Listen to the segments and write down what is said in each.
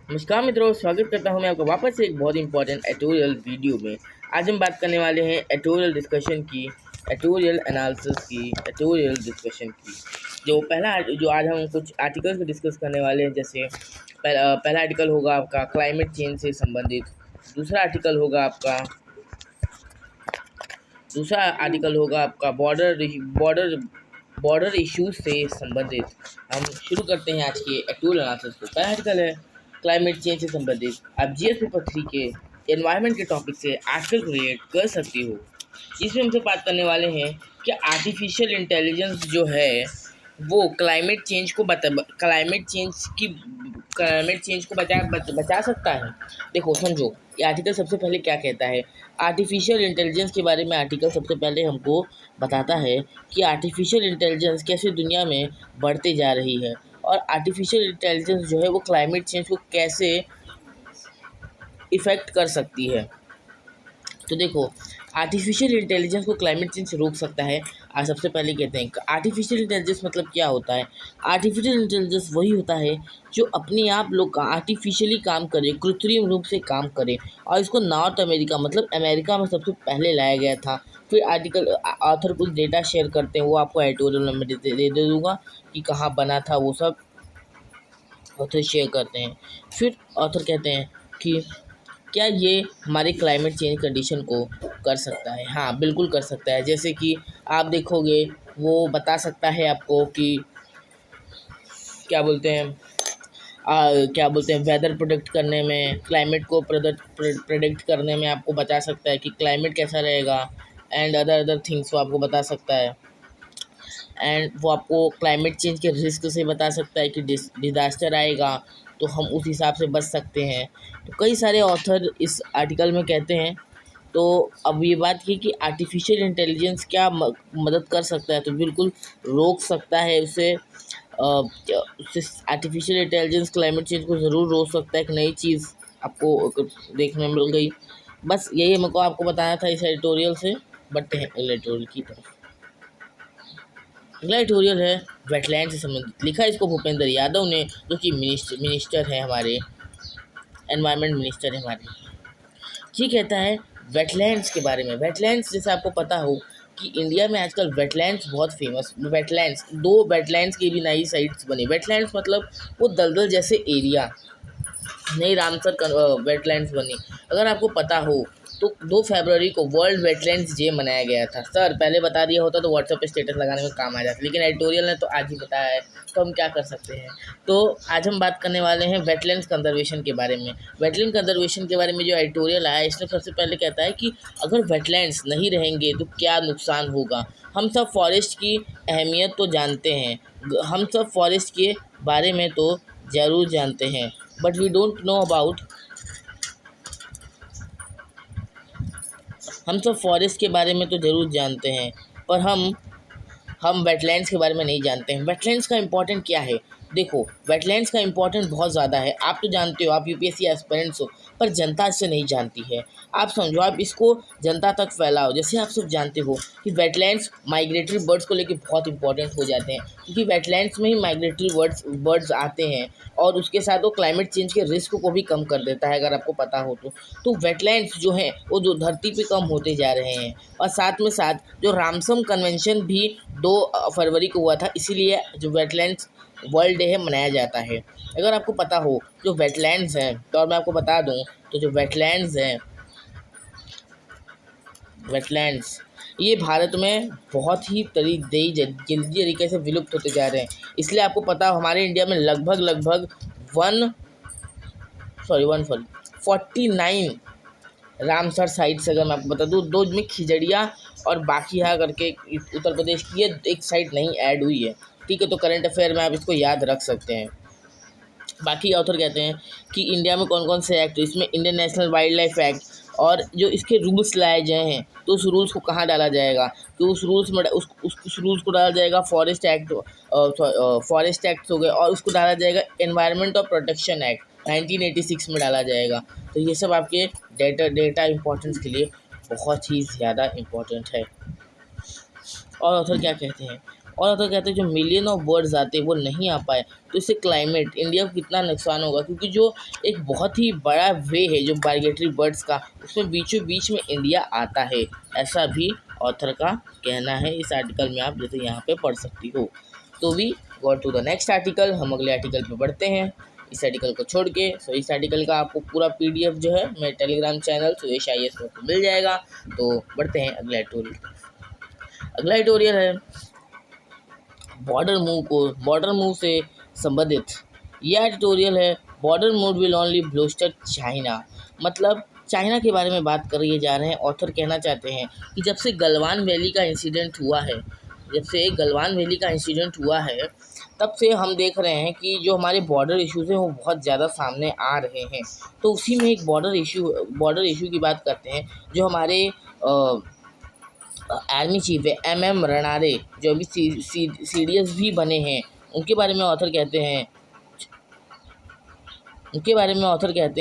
नमस्कार मित्रों, स्वागत करता हूं मैं आपका वापस से एक बहुत इंपॉर्टेंट एडिटोरियल वीडियो में। आज हम बात करने वाले हैं एडिटोरियल डिस्कशन की, एडिटोरियल एनालिसिस की, एडिटोरियल डिस्कशन की। जो आज हम कुछ आर्टिकल्स को डिस्कस करने वाले हैं। जैसे पहला आर्टिकल होगा आपका क्लाइमेट चेंज से संबंधित, दूसरा आर्टिकल होगा आपका बॉर्डर बॉर्डर इश्यूज से संबंधित। हम शुरू करते हैं आज के एडिटोरियल एनालिसिस को। पहला आर्टिकल है क्लाइमेट चेंज से संबंधित। आप जीएस पेपर 3 के एनवायरनमेंट के टॉपिक से आर्टिकल क्रिएट कर सकते हो। इसमें हमसे बात करने वाले हैं कि आर्टिफिशियल इंटेलिजेंस जो है वो क्लाइमेट चेंज को बचा सकता है। देखो समझो, ये आर्टिकल सबसे पहले क्या कहता है। आर्टिफिशियल इंटेलिजेंस के बारे में आर्टिकल सबसे पहले हमको बताता है कि आर्टिफिशियल इंटेलिजेंस कैसे दुनिया में बढ़ते जा रही है और आर्टिफिशियल इंटेलिजेंस जो है वो क्लाइमेट चेंज को कैसे इफ़ेक्ट कर सकती है। तो देखो, आर्टिफिशियल इंटेलिजेंस को क्लाइमेट चेंज से रोक सकता है। आज सबसे पहले कहते हैं आर्टिफिशियल इंटेलिजेंस मतलब क्या होता है। आर्टिफिशियल इंटेलिजेंस वही होता है जो अपने आप लोग आर्टिफिशियली काम करे, कृत्रिम रूप से काम करे। और इसको नॉर्थ अमेरिका मतलब अमेरिका में सबसे पहले लाया गया था। फिर आर्टिकल ऑथर कुछ डेटा शेयर करते हैं, वो आपको एडिटोरियल नंबर दे दूँगा कि कहाँ बना था, वो सब ऑथर शेयर करते हैं। फिर ऑथर कहते हैं कि क्या ये हमारे क्लाइमेट चेंज कंडीशन को कर सकता है। हाँ, बिल्कुल कर सकता है। जैसे कि आप देखोगे, वो बता सकता है आपको कि क्या बोलते हैं वेदर प्रोडिक्ट करने में, क्लाइमेट को प्रेडिक्ट करने में आपको बता सकता है कि क्लाइमेट कैसा रहेगा। एंड अदर थिंग्स वो आपको बता सकता है। एंड वो आपको क्लाइमेट चेंज के रिस्क से बता सकता है कि डिज़ास्टर आएगा तो हम उस हिसाब से बच सकते हैं। तो कई सारे ऑथर इस आर्टिकल में कहते हैं। तो अब ये बात की कि आर्टिफिशियल इंटेलिजेंस क्या मदद कर सकता है, तो बिल्कुल रोक सकता है उसे। आर्टिफिशियल इंटेलिजेंस क्लाइमेट चेंज को ज़रूर रोक सकता है। एक नई चीज़ आपको देखने मिल गई। बस यही हमको आपको बताना था इस एडिटोरियल से। बढ़ते हैं अगले एडिटोरियल की तरफ। अगला एडिटोरियल है वेटलैंड से संबंधित। लिखा इसको भूपेंद्र यादव ने, जो कि मिनिस्टर है हमारे, एनवायरनमेंट मिनिस्टर है हमारे। ये कहता है वेटलैंड्स के बारे में। वेटलैंड्स जैसे आपको पता हो कि इंडिया में आजकल वेटलैंड्स बहुत फेमस। दो वेटलैंड्स की भी नई साइट्स बनी। वेटलैंड्स मतलब वो दलदल जैसे एरिया, नई रामसर वेटलैंड्स बनी। अगर आपको पता हो तो 2 फरवरी को वर्ल्ड वेटलैंड्स डे मनाया गया था। सर पहले बता दिया होता तो व्हाट्सएप पे स्टेटस लगाने में काम आ जाता, लेकिन एडिटोरियल ने तो आज ही बताया है तो हम क्या कर सकते हैं। तो आज हम बात करने वाले हैं वेटलैंड्स कंजर्वेशन के बारे में। वेटलैंड कंजर्वेशन के बारे में जो एडिटोरियल आया है, इसमें सबसे पहले कहता है कि अगर वेटलैंड्स नहीं रहेंगे तो क्या नुकसान होगा। हम सब फॉरेस्ट की अहमियत तो जानते हैं, हम सब फॉरेस्ट के बारे में तो ज़रूर जानते हैं, but we don't know about हम सब फॉरेस्ट के बारे में तो ज़रूर जानते हैं, पर हम वेटलैंड्स के बारे में नहीं जानते हैं। वेटलैंड्स का इम्पोर्टेंट क्या है। देखो, वेटलैंड्स का इम्पोर्टेंट बहुत ज़्यादा है। आप तो जानते हो, आप यूपीएससी एस्पिरेंट्स हो, पर जनता इससे नहीं जानती है। आप समझो, आप इसको जनता तक फैलाओ। जैसे आप सब जानते हो कि वेटलैंड्स माइग्रेटरी बर्ड्स को लेकर बहुत इंपॉर्टेंट हो जाते हैं, क्योंकि वेटलैंड्स में ही माइग्रेटरी बर्ड्स आते हैं और उसके साथ वो क्लाइमेट चेंज के रिस्क को भी कम कर देता है, अगर आपको पता हो तो वेटलैंड्स जो हैं वो जो धरती पे कम होते जा रहे हैं। और साथ में साथ जो रामसर कन्वेंशन भी 2 फरवरी को हुआ था, इसीलिए जो वेटलैंड्स वर्ल्ड डे है मनाया जाता है। अगर आपको पता हो जो वेटलैंड्स हैं, तो और मैं आपको बता दूं तो जो वेटलैंड्स हैं, वेटलैंड्स ये भारत में बहुत ही जल्दी तरीके से विलुप्त होते जा रहे हैं। इसलिए आपको पता हो हमारे इंडिया में लगभग 49 रामसर साइट्स, अगर मैं आपको बता दूँ, 2 में खिजड़िया और बाकिया करके उत्तर प्रदेश की एक साइट नहीं ऐड हुई है। ठीक है, तो करंट अफेयर में आप इसको याद रख सकते हैं। बाकी ऑथर कहते हैं कि इंडिया में कौन कौन से एक्ट, इसमें Indian national wild life act और जो इसके रूल्स लाए गए हैं, तो उस रूल्स को कहाँ डाला जाएगा, तो उस रूल्स में उस रूल्स को डाला जाएगा फॉरेस्ट एक्ट हो गए, और उसको डाला जाएगा एनवायरनमेंट और प्रोटेक्शन एक्ट 1986 में डाला जाएगा। तो ये सब आपके डेटा इंपॉर्टेंस के लिए बहुत ही ज़्यादा इम्पोर्टेंट है। और ऑथर क्या कहते हैं, और ऑथर कहते हैं जो मिलियन ऑफ बर्ड्स आते हैं वो नहीं आ पाए, तो इससे क्लाइमेट इंडिया को कितना नुकसान होगा, क्योंकि जो एक बहुत ही बड़ा वे है जो माइग्रेटरी बर्ड्स का, उसमें बीचों बीच में इंडिया आता है, ऐसा भी ऑथर का कहना है। इस आर्टिकल में आप जैसे यहाँ पे पढ़ सकती हो। तो we go to the next article, हम अगले आर्टिकल पे बढ़ते हैं इस आर्टिकल को छोड़ के। सो इस आर्टिकल का आपको पूरा PDF जो है मेरे टेलीग्राम चैनल सुरेश IAS में आपको मिल जाएगा। तो बढ़ते हैं अगला एडिटोरियल। अगला एडिटोरियल है बॉर्डर मूव से संबंधित। यह एडिटोरियल है border move will only bolster China, मतलब चाइना के बारे में बात करिए जा रहे हैं। ऑथर कहना चाहते हैं कि जब से गलवान वैली का इंसिडेंट हुआ है, तब से हम देख रहे हैं कि जो हमारे बॉर्डर इश्यूज़ हैं वो बहुत ज़्यादा सामने आ रहे हैं। तो उसी में एक बॉर्डर इशू की बात करते हैं। जो हमारे आर्मी चीफ है MM रनारे, जो अभी CDS भी बने हैं, उनके बारे में ऑथर कहते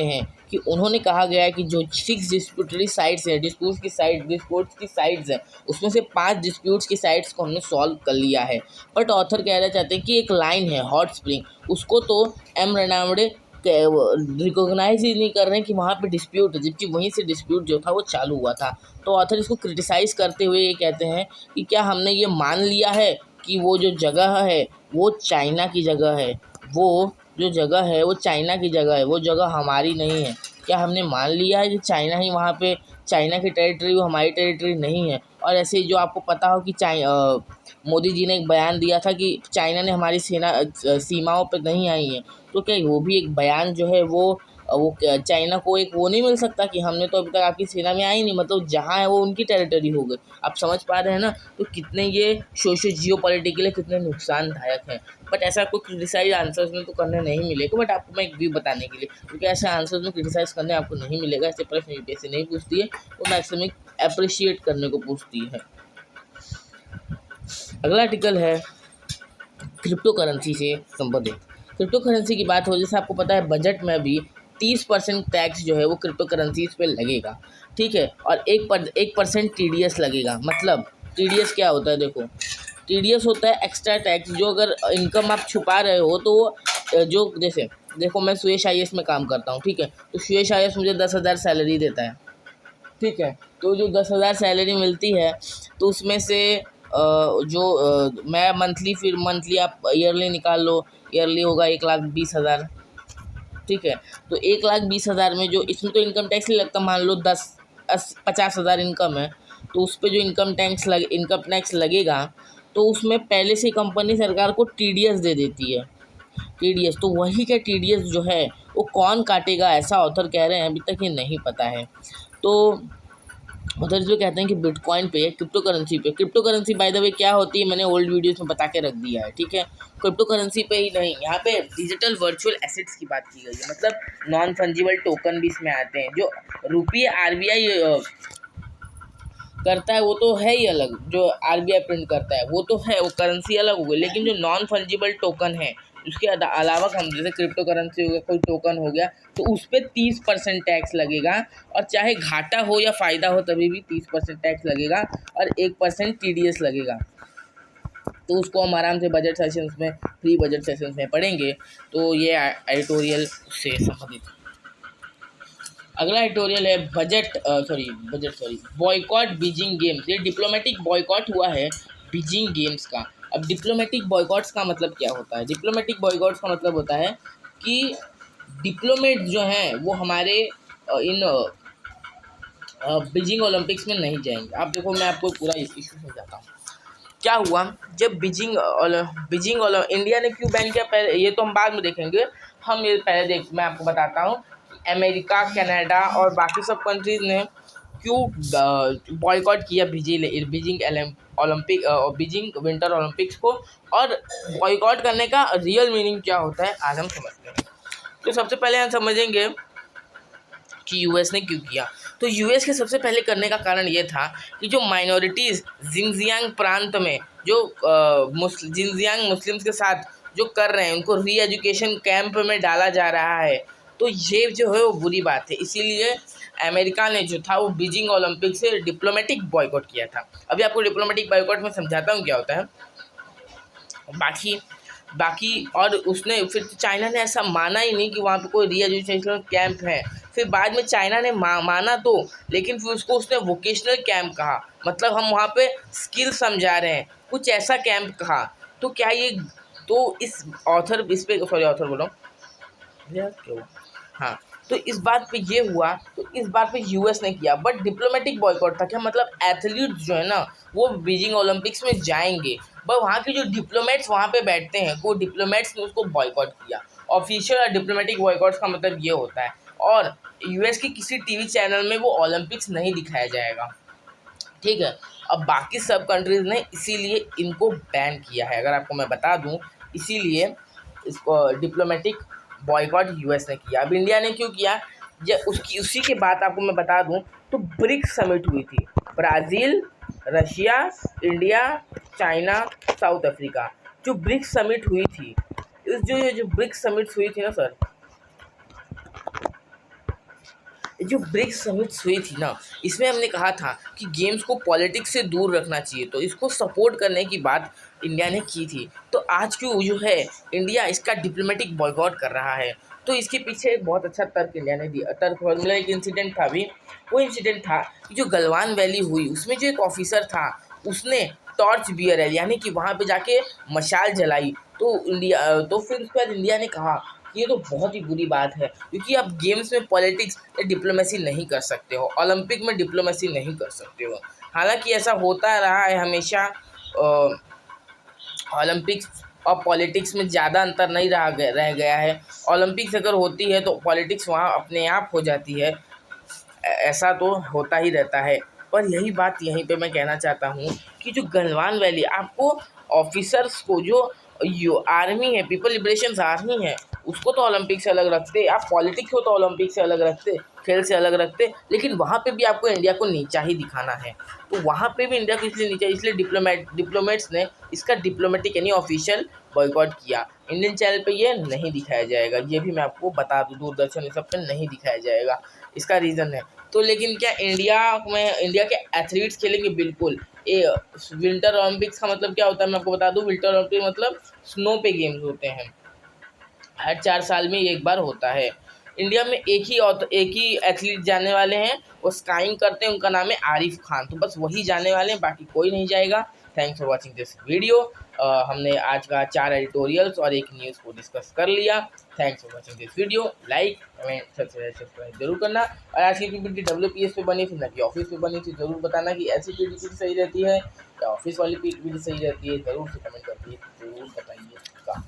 हैं कि उन्होंने कहा गया है कि जो 6 डिस्प्यूटरी साइट्स हैं, डिस्प्यूट्स की साइट्स हैं, उसमें से 5 डिस्प्यूट्स की साइट्स को हमने सॉल्व कर लिया है। बट ऑथर कहना चाहते हैं कि एक लाइन है हॉट स्प्रिंग, उसको तो M रनावड़े रिकॉग्नाइज ही नहीं कर रहे हैं कि वहाँ पे डिस्प्यूट है, जबकि वहीं से डिस्प्यूट जो था वो चालू हुआ था। तो ऑथर इसको क्रिटिसाइज़ करते हुए ये कहते हैं कि क्या हमने ये मान लिया है कि वो जो जगह है वो चाइना की जगह है, वो जगह हमारी नहीं है। क्या हमने मान लिया है कि चाइना ही वहाँ पे चाइना की टेरिटरी, वो हमारी टेरिटरी नहीं है। और ऐसे जो आपको पता हो कि मोदी जी ने एक बयान दिया था कि चाइना ने हमारी सीमाओं पर नहीं आई है, तो क्या वो भी एक बयान जो है वो चाइना को एक वो नहीं मिल सकता कि हमने तो अभी तक आपकी सेना में आई नहीं, मतलब जहाँ है वो उनकी टेरिटरी हो गई। आप समझ पा रहे हैं ना, तो कितने ये जियो पॉलिटिकली कितने नुकसानदायक हैं। बट ऐसा कोई क्रिटिसाइज आंसर्स में तो करने नहीं मिलेगा, बट आपको मैं एक व्यू बताने के लिए, क्योंकि ऐसे आंसर्स में क्रिटिसाइज करने आपको नहीं मिलेगा। ऐसे प्रश्न UPSC नहीं पूछती है, वो मैक्सिमम अप्रिशिएट करने को पूछती है। अगला आर्टिकल है क्रिप्टो करेंसी से संबंधित। क्रिप्टो करेंसी की बात हो, जैसे आपको पता है बजट में भी 30% टैक्स जो है वो क्रिप्टो करेंसीज पे लगेगा, ठीक है, और 1% TDS लगेगा। मतलब TDS क्या होता है, देखो TDS होता है एक्स्ट्रा टैक्स, जो अगर इनकम आप छुपा रहे हो तो वो जो जैसे देखो मैं सुरेश IAS में काम करता हूँ, ठीक है, तो सुरेश IAS मुझे 10,000 सैलरी देता है, ठीक है, तो जो 10,000 सैलरी मिलती है तो उसमें से मैं मंथली आप ईयरली निकाल लो, ईयरली होगा 1,20,000, ठीक है। तो 1,20,000 में जो इसमें तो इनकम टैक्स नहीं लगता, मान लो 50,000 इनकम है, तो उस पर जो इनकम टैक्स लगेगा, तो उसमें पहले से कंपनी सरकार को TDS दे देती है। TDS तो वही का TDS जो है वो कौन काटेगा, ऐसा ऑथर कह रहे हैं, अभी तक ये नहीं पता है। तो ऑथर जो कहते हैं कि बिटकॉइन पे, crypto currency by the way क्या होती है मैंने ओल्ड वीडियोस में बता के रख दिया है, ठीक है। क्रिप्टो करेंसी पे ही नहीं, यहाँ पे डिजिटल वर्चुअल एसेट्स की बात की गई है, मतलब नॉन फंजिबल टोकन भी इसमें आते हैं। जो रुपये RBI करता है वो तो है ही अलग, जो RBI प्रिंट करता है वो तो है, वो करेंसी अलग हो गई, लेकिन जो नॉन फंजिबल टोकन है उसके अलावा हम जैसे क्रिप्टो करेंसी हो गया, कोई टोकन हो गया, तो उस पर 30% टैक्स लगेगा, और चाहे घाटा हो या फ़ायदा हो तभी भी 30% टैक्स लगेगा, और 1% TDS लगेगा। तो उसको हम आराम से फ्री बजट सेशंस में पढ़ेंगे। तो ये एडिटोरियल से संबंधित। अगला एडिटोरियल है बॉयकॉट बीजिंग गेम्स। ये डिप्लोमेटिक बॉयकॉट हुआ है बीजिंग गेम्स का। अब डिप्लोमेटिक बॉयकॉट्स का मतलब क्या होता है? डिप्लोमेटिक बॉयकॉट्स का मतलब होता है कि डिप्लोमेट जो हैं वो हमारे इन बीजिंग ओलंपिक्स में नहीं जाएंगे। आप देखो, मैं आपको पूरा इशू समझाता हूँ। क्या हुआ जब इंडिया ने क्यों बैन किया, पहले ये तो हम बाद में देखेंगे, मैं आपको बताता हूँ अमेरिका, कनाडा और बाकी सब कंट्रीज़ ने क्यों बॉयकॉट किया बीजिंग विंटर ओलंपिक्स को, और बॉयकॉट करने का रियल मीनिंग क्या होता है आज हम समझते हैं। तो सबसे पहले हम समझेंगे कि यूएस ने क्यों किया। तो यूएस के सबसे पहले करने का कारण ये था कि जो माइनॉरिटीज़ जिंगजियांग प्रांत में जो जिंगजियांग मुस्लिम्स के साथ जो कर रहे हैं, उनको री एजुकेशन कैंप में डाला जा रहा है, तो ये जो है वो बुरी बात है। इसीलिए अमेरिका ने जो था वो बीजिंग ओलंपिक से डिप्लोमेटिक बॉयकॉट किया था। अभी आपको डिप्लोमेटिक बॉयकॉट में समझाता हूँ क्या होता है। बाकी बाकी और उसने फिर चाइना ने ऐसा माना ही नहीं कि वहाँ पे कोई रीएजुकेशनल कैंप है। फिर बाद में चाइना ने माना तो, लेकिन फिर उसको उसने वोकेशनल कैंप कहा, मतलब हम वहाँ पे स्किल समझा रहे हैं, कुछ ऐसा कैंप कहा। तो क्या ये, तो इस ऑथर इस पे सॉरी ऑथर बोल रहा हूँ यार, क्या हुआ, हाँ, तो इस बात पे ये हुआ, तो इस बात पे यूएस ने किया, बट डिप्लोमेटिक बॉयकॉट था। क्या मतलब एथलीट्स जो है ना वो बीजिंग ओलंपिक्स में जाएंगे, बट वहाँ के जो डिप्लोमेट्स वहाँ पे बैठते हैं वो डिप्लोमेट्स ने उसको बॉयकॉट किया। ऑफिशियल और डिप्लोमेटिक बॉयकॉट्स का मतलब ये होता है। और यूएस की किसी टीवी चैनल में वो ओलंपिक्स नहीं दिखाया जाएगा, ठीक है। अब बाकी सब कंट्रीज़ ने इसीलिए इनको बैन किया है, अगर आपको मैं बता दूं, इसीलिए इसको डिप्लोमेटिक बॉयकॉट यूएस ने किया। अब इंडिया ने क्यों किया, जब उसी के बाद आपको मैं बता दूं, तो ब्रिक्स समिट हुई थी, Brazil, Russia, India, China, south Africa, जो ब्रिक्स समिट हुई थी, इस जो ब्रिक्स समिट हुई थी ना सर, जो ब्रिक्स समिट्स हुई थी ना, इसमें हमने कहा था कि गेम्स को पॉलिटिक्स से दूर रखना चाहिए, तो इसको सपोर्ट करने की बात इंडिया ने की थी। तो आज क्यों जो है इंडिया इसका डिप्लोमेटिक बॉयकॉट कर रहा है, तो इसके पीछे एक बहुत अच्छा तर्क इंडिया ने दिया। तर्क मतलब एक इंसिडेंट था अभी, वो इंसिडेंट था कि जो गलवान वैली हुई उसमें जो एक ऑफिसर था उसने टॉर्च बियर है यानी कि वहाँ पे जाके मशाल जलाई, तो इंडिया, तो फिर उसके बाद इंडिया ने कहा ये तो बहुत ही बुरी बात है, क्योंकि आप गेम्स में पॉलिटिक्स या डिप्लोमेसी नहीं कर सकते हो, ओलंपिक में डिप्लोमेसी नहीं कर सकते हो। हालांकि ऐसा होता रहा है हमेशा, ओलंपिक्स और पॉलिटिक्स में ज़्यादा अंतर नहीं रह गया है। ओलंपिक्स अगर होती है तो पॉलिटिक्स वहाँ अपने आप हो जाती है, ऐसा तो होता ही रहता है। पर यही बात यहीं पे मैं कहना चाहता हूँ कि जो गलवान वैली, आपको ऑफिसर्स को जो आर्मी है, पीपल लिबरेशन आर्मी है, उसको तो ओलंपिक से अलग रखते, आप पॉलिटिक्स को तो ओलंपिक से अलग रखते, खेल से अलग रखते, लेकिन वहाँ पे भी आपको इंडिया को नीचा ही दिखाना है। तो वहाँ पे भी इंडिया को इसलिए नीचा, इसलिए डिप्लोमेट्स ने इसका डिप्लोमेटिक यानी ऑफिशियल बॉयकॉट किया। इंडियन चैनल पे ये नहीं दिखाया जाएगा, ये भी मैं आपको बता दूँ, दूरदर्शन ये सब पे नहीं दिखाया जाएगा, इसका रीज़न है। तो लेकिन क्या इंडिया के एथलीट्स खेलेंगे? बिल्कुल। ये विंटर ओलंपिक्स का मतलब क्या होता है मैं आपको बता दूं, विंटर ओलंपिक मतलब स्नो पे गेम्स होते हैं, हर 4 साल में एक बार होता है। इंडिया में एक ही एथलीट जाने वाले हैं, वो स्काइंग करते हैं, उनका नाम है आरिफ खान, तो बस वही जाने वाले हैं, बाकी कोई नहीं जाएगा। Thanks for watching this video. हमने आज का 4 एडिटोरियल्स और एक न्यूज़ को डिस्कस कर लिया। Thanks for watching this video. Like comment subscribe जरूर करना, और आज की पीपीटी WPS पे बनी थी ना कि ऑफिस पे बनी थी, ज़रूर बताना कि ऐसी पीपीटी सही रहती है या ऑफिस वाली पीपीटी सही रहती है, ज़रूर से कमेंट करके ज़रूर बताइएगा।